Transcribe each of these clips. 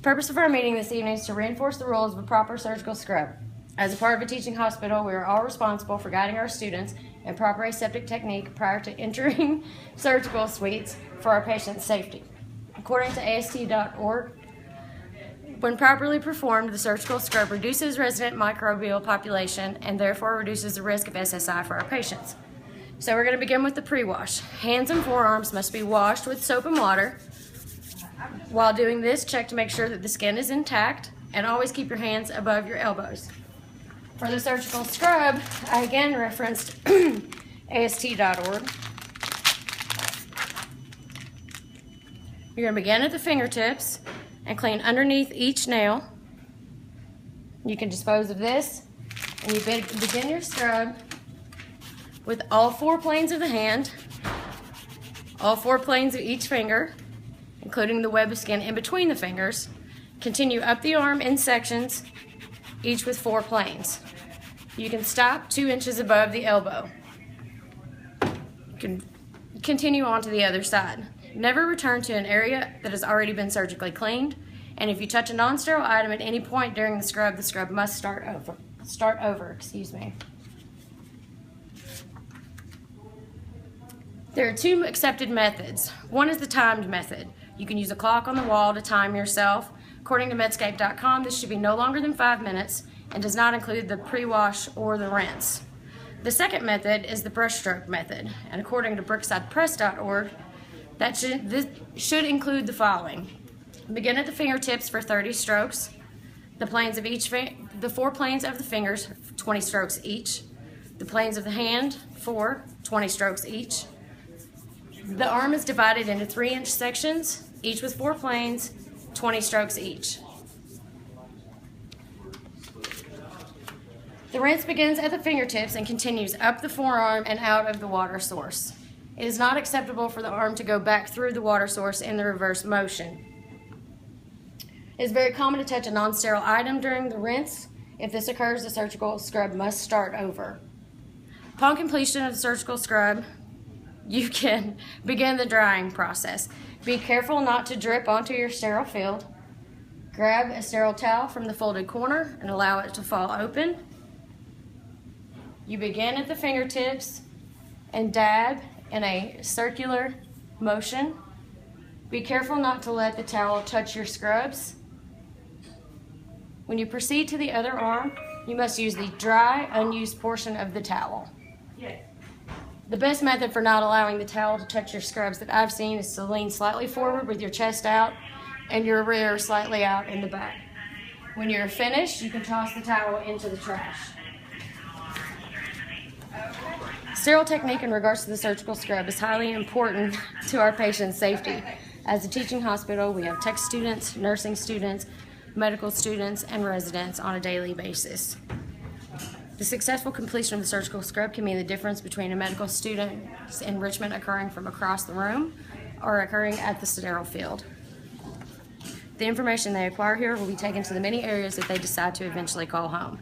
purpose of our meeting this evening is to reinforce the rules of a proper surgical scrub. As a part of a teaching hospital, we are all responsible for guiding our students in proper aseptic technique prior to entering surgical suites for our patients' safety. According to AST.org, when properly performed, the surgical scrub reduces resident microbial population and therefore reduces the risk of SSI for our patients. So we're going to begin with the pre-wash. Hands and forearms must be washed with soap and water. While doing this, check to make sure that the skin is intact, and always keep your hands above your elbows. For the surgical scrub, I again referenced AST.org. You're going to begin at the fingertips and clean underneath each nail. You can dispose of this, and you begin your scrub with all four planes of the hand, all four planes of each finger, including the web of skin in between the fingers. Continue up the arm in sections, each with 4 planes. You can stop 2 inches above the elbow. You can continue on to the other side. Never return to an area that has already been surgically cleaned, and if you touch a non-sterile item at any point during the scrub must start over. There are 2 accepted methods. One is the timed method. You can use a clock on the wall to time yourself. According to Medscape.com, this should be no longer than 5 minutes and does not include the pre-wash or the rinse. The second method is the brushstroke method, and according to BrooksidePress.org, this should include the following. Begin at the fingertips for 30 strokes. The 4 planes of the fingers, 20 strokes each. The planes of the hand, 20 strokes each. The arm is divided into 3-inch sections, each with 4 planes, 20 strokes each. The rinse begins at the fingertips and continues up the forearm and out of the water source. It is not acceptable for the arm to go back through the water source in the reverse motion. It is very common to touch a non-sterile item during the rinse. If this occurs, the surgical scrub must start over. Upon completion of the surgical scrub, you can begin the drying process. Be careful not to drip onto your sterile field. Grab a sterile towel from the folded corner and allow it to fall open. You begin at the fingertips and dab in a circular motion. Be careful not to let the towel touch your scrubs. When you proceed to the other arm, you must use the dry, unused portion of the towel. The best method for not allowing the towel to touch your scrubs that I've seen is to lean slightly forward with your chest out and your rear slightly out in the back. When you're finished, you can toss the towel into the trash. Sterile technique in regards to the surgical scrub is highly important to our patients' safety. As a teaching hospital, we have tech students, nursing students, medical students, and residents on a daily basis. The successful completion of the surgical scrub can mean the difference between a medical student's enrichment occurring from across the room or occurring at the sterile field. The information they acquire here will be taken to the many areas that they decide to eventually call home.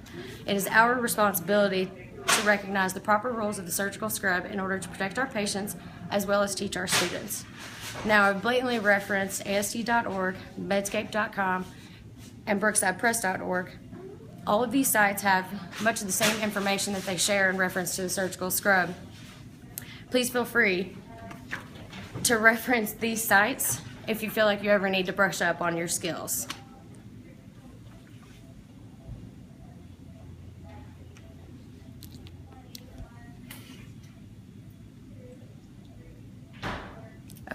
It is our responsibility to recognize the proper rules of the surgical scrub in order to protect our patients as well as teach our students. Now, I've blatantly referenced AST.org, Medscape.com, and BrooksidePress.org. All of these sites have much of the same information that they share in reference to the surgical scrub. Please feel free to reference these sites if you feel like you ever need to brush up on your skills.